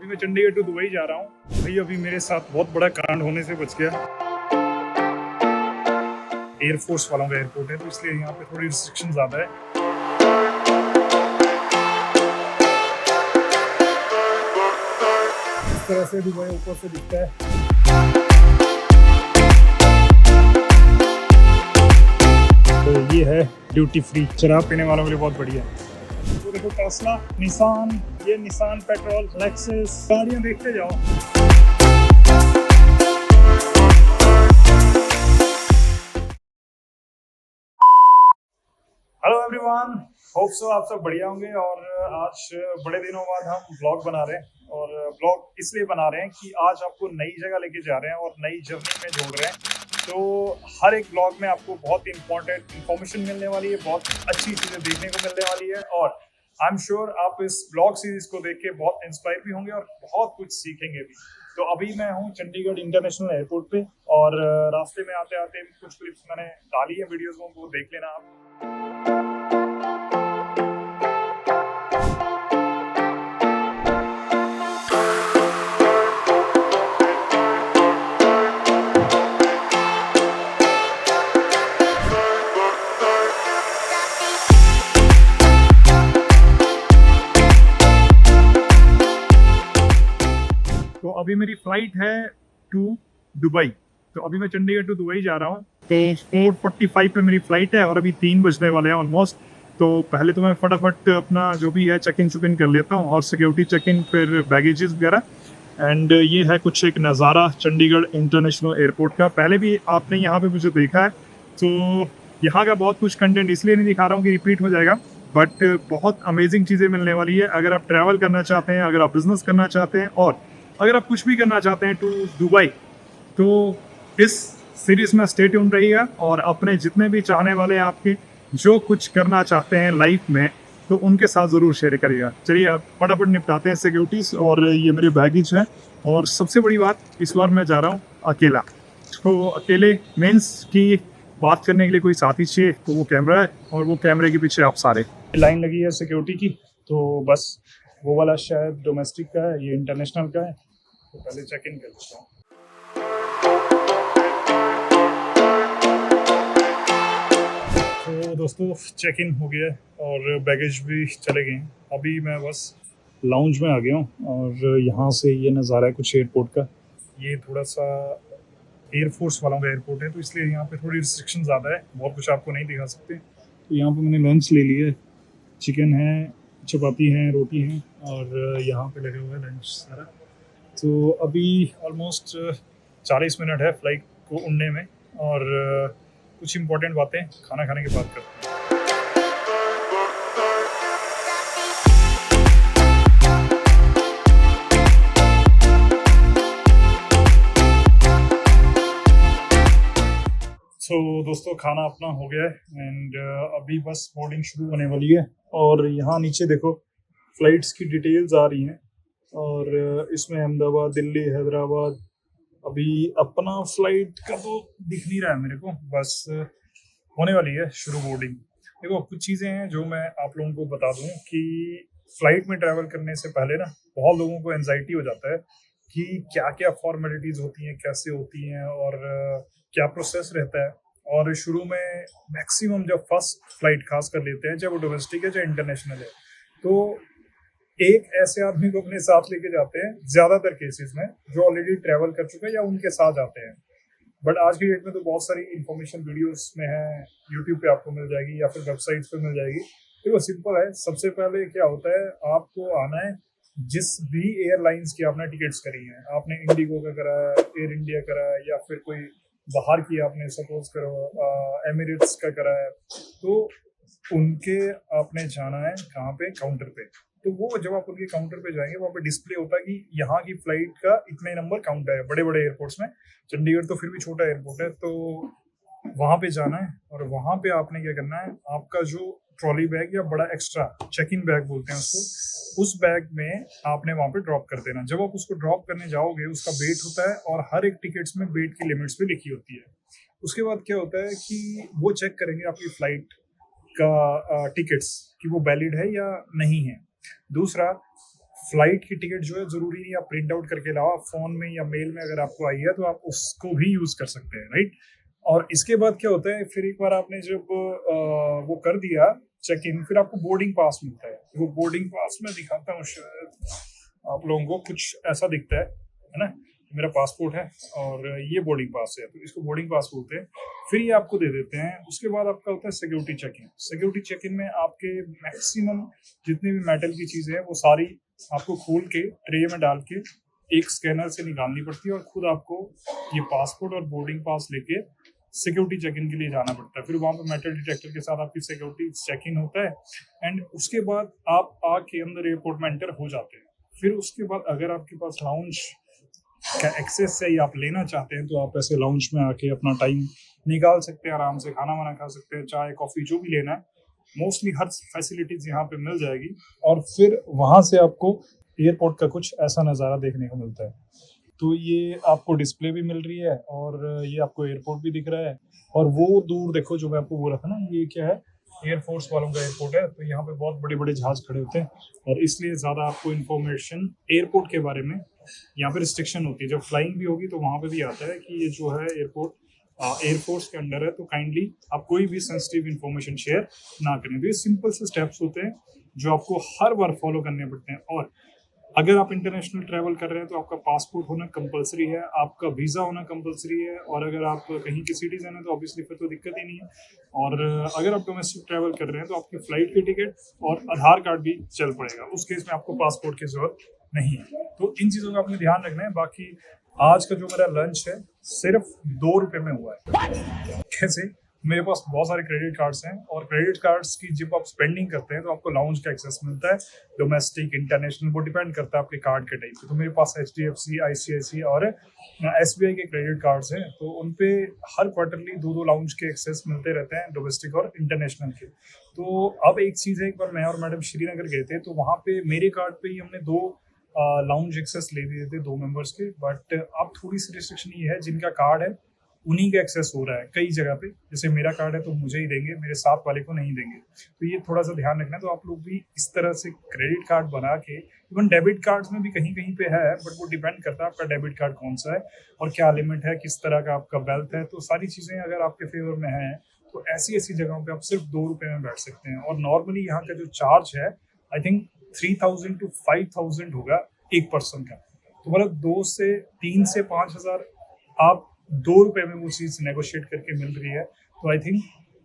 मैं Chandigarh to Dubai जा रहा हूँ भाई। अभी मेरे साथ बहुत बड़ा कांड होने से बच गया। एयरफोर्स वालों का एयरपोर्ट है तो इसलिए यहाँ पे थोड़ी रिस्ट्रिक्शन ज़्यादा है। इस तरह से दुबई ऊपर से दिखता है। तो ये है ड्यूटी फ्री, शराब पीने वालों के लिए बहुत बढ़िया है। तो देखो टेस्ला, निसान, ये निसान पेट्रोल, लेक्सस, गाड़ियाँ देखते जाओ। हेलो एवरीवन, होप सो आप सब बढ़िया होंगे। और आज बड़े दिनों बाद हम ब्लॉग बना रहे हैं, और ब्लॉग इसलिए बना रहे हैं कि आज आपको नई जगह लेके जा रहे हैं और नई जर्नी में जोड़ रहे हैं। तो हर एक ब्लॉग में आपको बहुत इंपॉर्टेंट इन्फॉर्मेशन मिलने वाली है, बहुत अच्छी चीज़ें देखने को मिलने वाली है, और आई एम श्योर आप इस ब्लॉग सीरीज को देख के बहुत इंस्पायर भी होंगे और बहुत कुछ सीखेंगे भी। तो अभी मैं हूँ चंडीगढ़ इंटरनेशनल एयरपोर्ट पे, और रास्ते में आते आते कुछ क्लिप्स मैंने डाली है वीडियोस में, वो देख लेना आप। तो अभी मेरी फ्लाइट है टू दुबई। तो अभी मैं चंडीगढ़ टू दुबई जा रहा हूँ। तो 4:45 पे मेरी फ्लाइट है और अभी 3 बजने वाले हैं ऑलमोस्ट। तो पहले तो मैं फटाफट अपना जो भी है चेक इन कर लेता हूँ, और सिक्योरिटी चेक इन, फिर बैगेजेस वगैरह। एंड ये है कुछ एक नज़ारा चंडीगढ़ इंटरनेशनल एयरपोर्ट का। पहले भी आपने यहाँ पे मुझे देखा है, तो यहाँ का बहुत कुछ कंटेंट इसलिए नहीं दिखा रहा हूँ कि रिपीट हो जाएगा, बट बहुत अमेजिंग चीज़ें मिलने वाली है। अगर आप ट्रैवल करना चाहते हैं, अगर आप बिजनेस करना चाहते हैं, और अगर आप कुछ भी करना चाहते हैं टू दुबई, तो इस सीरीज में स्टे ट्यून रहिएगा। और अपने जितने भी चाहने वाले हैं आपके, जो कुछ करना चाहते हैं लाइफ में, तो उनके साथ ज़रूर शेयर करिएगा। चलिए अब फटाफट निपटाते हैं सिक्योरिटीज़। और ये मेरे बैगेज हैं, और सबसे बड़ी बात, इस बार मैं जा रहा हूँ अकेला। तो अकेले मीन्स की बात करने के लिए कोई साथी चाहिए, तो वो कैमरा है, और वो कैमरे के पीछे आप सारे। लाइन लगी है सिक्योरिटी की, तो बस वो वाला शायद डोमेस्टिक का है, ये इंटरनेशनल का है। तो पहले चेक इन कर लेता हूँ। तो दोस्तों चेक इन हो गया और बैगेज भी चले गए हैं। अभी मैं बस लाउंज में आ गया हूँ, और यहाँ से ये नज़ारा है कुछ एयरपोर्ट का। ये थोड़ा सा एयरफोर्स वालों का एयरपोर्ट है, तो इसलिए यहाँ पे थोड़ी रिस्ट्रिक्शन ज़्यादा है, बहुत कुछ आपको नहीं दिखा सकते। तो यहाँ पे मैंने लंच ले लिया है, चिकन है, चपाती हैं, रोटी हैं, और यहाँ पे लगे हुए हैं लंच सारा। तो अभी ऑलमोस्ट 40 मिनट है फ्लाइट को उड़ने में, और कुछ इम्पोर्टेंट बातें खाना खाने के बाद करते हैं। तो दोस्तों खाना अपना हो गया है, एंड अभी बस बोर्डिंग शुरू होने वाली है। और यहाँ नीचे देखो फ्लाइट्स की डिटेल्स आ रही हैं, और इसमें अहमदाबाद, दिल्ली, हैदराबाद। अभी अपना फ्लाइट का तो दिख नहीं रहा है मेरे को, बस होने वाली है शुरू बोर्डिंग। देखो कुछ चीज़ें हैं जो मैं आप लोगों को बता दूं कि फ़्लाइट में ट्रैवल करने से पहले ना बहुत लोगों को एंजाइटी हो जाता है कि क्या क्या फॉर्मेलिटीज़ होती हैं, कैसे होती हैं, और क्या प्रोसेस रहता है। और शुरू में मैक्सिमम जब फर्स्ट फ्लाइट खास कर लेते हैं, चाहे वो डोमेस्टिक है चाहे इंटरनेशनल है, तो एक ऐसे आदमी को अपने साथ लेके जाते हैं ज़्यादातर केसेस में जो ऑलरेडी ट्रैवल कर चुका है या उनके साथ जाते हैं। बट आज की डेट में तो बहुत सारी इन्फॉर्मेशन वीडियोस में है, यूट्यूब पे आपको मिल जाएगी या फिर वेबसाइट्स पे मिल जाएगी। तो वो सिंपल है। सबसे पहले क्या होता है, आपको आना है जिस भी एयरलाइंस की आपने टिकट्स करी हैं, आपने इंडिगो का करा है, एयर इंडिया करा है, या फिर कोई बाहर की आपने सपोज करो एमिरेट्स का करा है, तो उनके आपने जाना है कहाँ पे, काउंटर पे। तो वो जब आप उनके काउंटर पे जाएंगे, वहाँ पे डिस्प्ले होता है कि यहाँ की फ्लाइट का इतने नंबर काउंट है। बड़े बड़े एयरपोर्ट्स में, चंडीगढ़ तो फिर भी छोटा एयरपोर्ट है, तो वहाँ पे जाना है। और वहाँ पे आपने क्या करना है, आपका जो ट्रॉली बैग या बड़ा एक्स्ट्रा चेक इन बैग बोलते हैं उसको, उस बैग में आपने वहाँ पे ड्रॉप कर देना। जब आप उसको ड्रॉप करने जाओगे, उसका वेट होता है, और हर एक टिकट्स में वेट की लिमिट्स भी लिखी होती है। उसके बाद क्या होता है कि वो चेक करेंगे आपकी फ्लाइट का टिकट्स कि वो वैलिड है या नहीं है। दूसरा, फ्लाइट की टिकट जो है जरूरी नहीं आप प्रिंट आउट करके लाओ, आप फोन में या मेल में अगर आपको आई है तो आप उसको भी यूज कर सकते हैं, राइट। और इसके बाद क्या होता है, फिर एक बार आपने जब वो कर दिया चेक इन, फिर आपको बोर्डिंग पास मिलता है। वो बोर्डिंग पास मैं दिखाता हूँ, शायद आप लोगों को कुछ ऐसा दिखता है ना। मेरा पासपोर्ट है और ये बोर्डिंग पास है, तो इसको बोर्डिंग पास बोलते हैं। फिर ये आपको दे देते हैं। उसके बाद आपका होता है security check in. Security check in में आपके मैक्सिमम जितनी भी मेटल की चीजें हैं वो सारी आपको खोल के ट्रे में डाल के एक स्कैनर से निकालनी पड़ती है, और खुद आपको ये पासपोर्ट और बोर्डिंग पास लेके सिक्योरिटी चेक इन के लिए जाना पड़ता है। फिर वहाँ पे मेटल डिटेक्टर के साथ आपकी सिक्योरिटी चेक इन होता है, एंड उसके बाद आप आके अंदर एयरपोर्ट में एंटर हो जाते हैं। फिर उसके बाद अगर आपके पास लाउंज का एक्सेस है या आप लेना चाहते हैं तो आप ऐसे लाउंज में आके अपना टाइम निकाल सकते हैं, आराम से खाना वाना खा सकते हैं, चाय कॉफी जो भी लेना है, मोस्टली हर फैसिलिटीज यहाँ पे मिल जाएगी। और फिर वहाँ से आपको एयरपोर्ट का कुछ ऐसा नज़ारा देखने को मिलता है। तो ये आपको डिस्प्ले भी मिल रही है और ये आपको एयरपोर्ट भी दिख रहा है। और वो दूर देखो जो मैं आपको बोला था ना, ये क्या है, एयरफोर्स वालों का एयरपोर्ट है। तो यहाँ पे बहुत बड़े बड़े जहाज खड़े होते हैं, और इसलिए ज़्यादा आपको इन्फॉर्मेशन एयरपोर्ट के बारे में यहाँ पे रिस्ट्रिक्शन होती है। जब फ्लाइंग भी होगी तो वहाँ पे भी आता है कि ये जो है एयरपोर्ट एयरफोर्स के अंडर है, तो काइंडली आप कोई भी सेंसिटिव इन्फॉर्मेशन शेयर ना करें। तो ये सिंपल से स्टेप्स होते हैं जो आपको हर बार फॉलो करने पड़ते हैं। और अगर आप इंटरनेशनल ट्रैवल कर रहे हैं तो आपका पासपोर्ट होना कंपलसरी है, आपका वीज़ा होना कंपलसरी है, और अगर आप कहीं के सिटीजन हैं तो ऑब्वियसली फिर तो दिक्कत ही नहीं है। और अगर आप डोमेस्टिक ट्रैवल कर रहे हैं तो आपकी फ़्लाइट की टिकट और आधार कार्ड भी चल पड़ेगा, उस केस में आपको पासपोर्ट की ज़रूरत नहीं है। तो इन चीज़ों का आपने ध्यान रखना है। बाकी आज का जो मेरा लंच है सिर्फ 2 रुपये में हुआ है। कैसे? मेरे पास बहुत सारे क्रेडिट कार्ड्स हैं, और क्रेडिट कार्ड्स की जब आप स्पेंडिंग करते हैं तो आपको लाउंज का एक्सेस मिलता है, डोमेस्टिक इंटरनेशनल, वो डिपेंड करता है आपके कार्ड के टाइप पे। तो मेरे पास HDFC, ICICI और SBI के क्रेडिट कार्ड्स हैं, तो उन पे हर क्वार्टरली 2-2 लाउंज के एक्सेस मिलते रहते हैं, डोमेस्टिक और इंटरनेशनल के। तो अब एक चीज़ है, एक बार मैं और मैडम श्रीनगर गए थे, तो वहाँ पे मेरे कार्ड पे ही हमने 2 लाउंज एक्सेस ले दिए थे 2 मेंबर्स के। बट अब थोड़ी सी रिस्ट्रिक्शन ये है, जिनका कार्ड है उन्हीं का एक्सेस हो रहा है कई जगह पे। जैसे मेरा कार्ड है तो मुझे ही देंगे, मेरे साथ वाले को नहीं देंगे। तो ये थोड़ा सा ध्यान रखना है। तो आप लोग भी इस तरह से क्रेडिट कार्ड बना के, इवन डेबिट कार्ड्स में भी कहीं कहीं पे है, बट वो डिपेंड करता है आपका डेबिट कार्ड कौन सा है और क्या लिमिट है, किस तरह का आपका वेल्थ है। तो सारी चीज़ें अगर आपके फेवर में हैं तो ऐसी ऐसी जगहों पर आप सिर्फ 2 रुपये में बैठ सकते हैं। और नॉर्मली यहाँ का जो चार्ज है आई थिंक 3000 to 5000 होगा एक पर्सन का। तो मतलब 2 से 3 से 5000 आप 2 रुपये में वो चीज़ नेगोशिएट करके मिल रही है। तो आई थिंक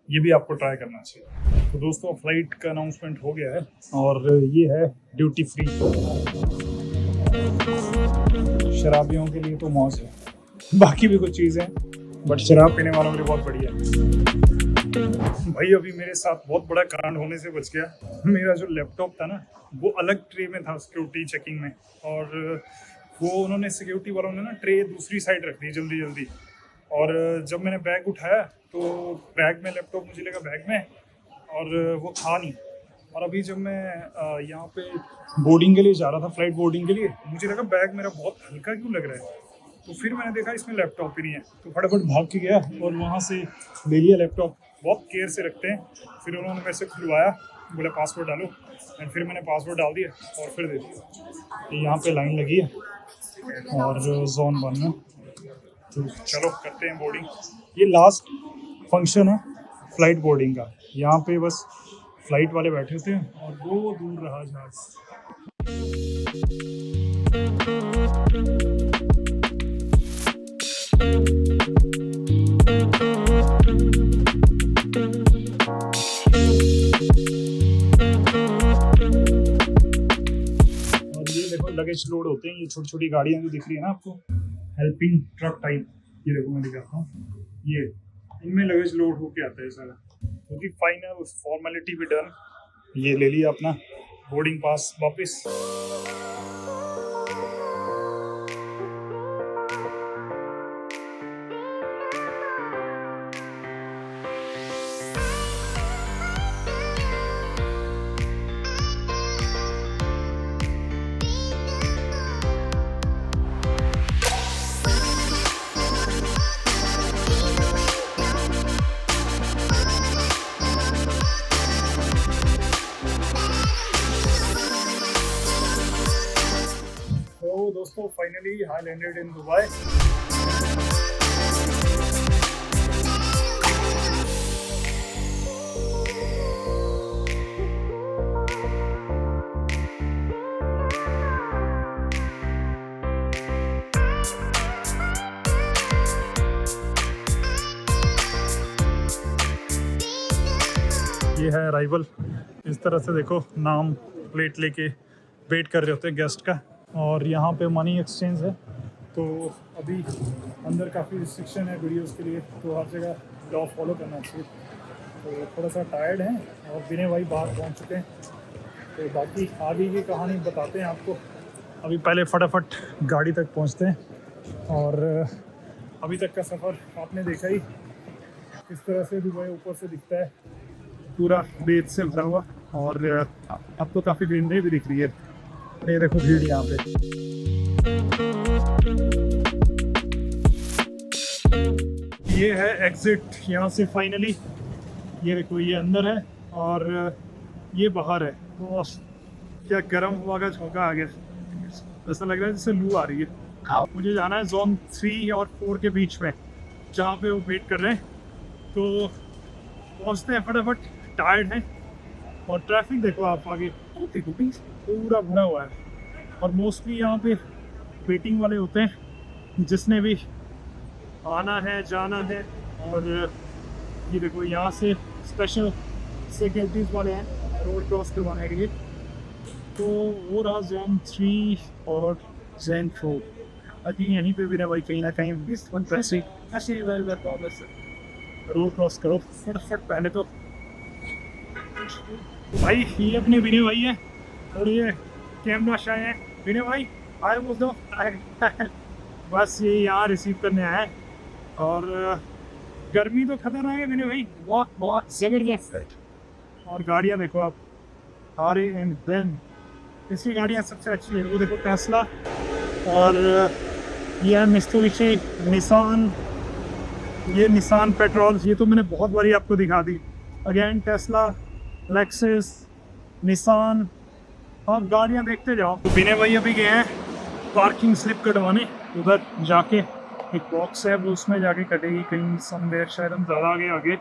ये भी आपको ट्राई करना चाहिए। तो दोस्तों फ्लाइट का अनाउंसमेंट हो गया है, और ये है ड्यूटी फ्री। शराबियों के लिए तो मौज है, बाकी भी कुछ चीज़ें, बट शराब पीने वालों के लिए बहुत बढ़िया है। भाई अभी मेरे साथ बहुत बड़ा कांड होने से बच गया। मेरा जो लैपटॉप था ना, वो अलग ट्रे में था सिक्योरिटी चेकिंग में, और वो उन्होंने सिक्योरिटी वालों ने ना ट्रे दूसरी साइड रख दी जल्दी जल्दी। और जब मैंने बैग उठाया तो बैग में लैपटॉप, मुझे लगा बैग में, और वो था नहीं। और अभी जब मैं यहाँ पे बोर्डिंग के लिए जा रहा था, फ्लाइट बोर्डिंग के लिए, मुझे लगा बैग मेरा बहुत हल्का क्यों लग रहा है। तो फिर मैंने देखा इसमें लैपटॉप ही नहीं है, तो फटाफट भाग के गया और वहाँ से ले लिया लैपटॉप। बहुत केयर से रखते हैं। फिर उन्होंने मेरे से खुलवाया, बोला पासवर्ड डालो, एंड फिर मैंने पासवर्ड डाल दिया और फिर दे दिया। यहाँ पे लाइन लगी है और जोन 1 में। तो चलो करते हैं बोर्डिंग। ये लास्ट फंक्शन है फ्लाइट बोर्डिंग का। यहाँ पे बस फ्लाइट वाले बैठे थे और वो दूर रहा जहाज। और ये देखो लगेज लोड होते हैं, ये छोटी छोटी गाड़ियाँ जो दिख रही है ना आपको, हेल्पिंग ट्रक टाइप, ये देखो मैं दिखाता हूँ, ये इनमें लगेज लोड होके आता है सारा। क्योंकि फाइनल फॉर्मेलिटी भी डन, ये ले लिया अपना बोर्डिंग पास वापस। दोस्तों, finally I landed in Dubai. ये है अराइवल। इस तरह से देखो, नाम प्लेट लेके वेट कर रहे होते हैं गेस्ट का। और यहाँ पे मनी एक्सचेंज है, तो अभी अंदर काफ़ी रिस्ट्रिक्शन है वीडियोस के लिए, तो हर जगह लॉ फॉलो करना चाहिए। तो थोड़ा सा टायर्ड हैं और विनय भाई बाहर पहुँच चुके हैं, तो बाकी आगे की कहानी बताते हैं आपको। अभी पहले फटाफट गाड़ी तक पहुँचते हैं। और अभी तक का सफ़र आपने देखा ही, किस तरह से दुबई ऊपर से दिखता है, पूरा रेत से भरा हुआ। और अब तो काफ़ी ग्रीनरी भी दिख रही है। ये देखो भीड़ यहाँ पे। ये है एग्जिट यहाँ से फाइनली। ये देखो, ये अंदर है और ये बाहर है। तो क्या गर्म हवा का झोंका आ गया, ऐसा लग रहा है जैसे लू आ रही है। मुझे जाना है जोन 3 और 4 के बीच में, जहाँ पे वो वेट कर रहे हैं। तो पहुँचते हैं फटाफट, टायर्ड है। और ट्रैफिक देखो आप आगे, पूरा भरा हुआ है। और मोस्टली यहाँ पे वेटिंग वाले होते हैं, जिसने भी आना है जाना है। और ये देखो, यहाँ से स्पेशल सिक्योरिटीज़ वाले हैं रोड क्रॉस करवाने के लिए। तो वो रहा जोन 3 और जोन 4। अभी यहीं पे भी ना भाई, कहीं ना कहीं रोड क्रॉस करो फटाफट। पहले तो भाई ये अपने विनय भाई है, और ये कैमरा शाह है। विनय भाई आए बोल दो, बस ये यहाँ रिसीव करने आया है। और गर्मी तो खतरनाक है विनय भाई, बहुत बहुत जबरदस्त है। और गाड़ियाँ देखो आप, आरे एंड देन इसकी गाड़ियाँ सबसे अच्छी है। वो देखो टेस्ला, और ये है मित्सुबिशी निसान, ये निसान पेट्रोल। ये तो मैंने बहुत बारी आपको दिखा दी। अगेन टेस्ला, लेक्सस, निसान, और गाड़ियाँ देखते जाओ। तो विनय भाई अभी गए हैं पार्किंग स्लिप कटवाने। उधर जाके एक बॉक्स है, वो उसमें जाके कटेगी कहीं समवेयर, शायद हम ज़्यादा आगे।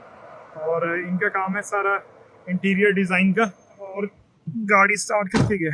और इनका काम है सारा इंटीरियर डिज़ाइन का। और गाड़ी स्टार्ट करके गए।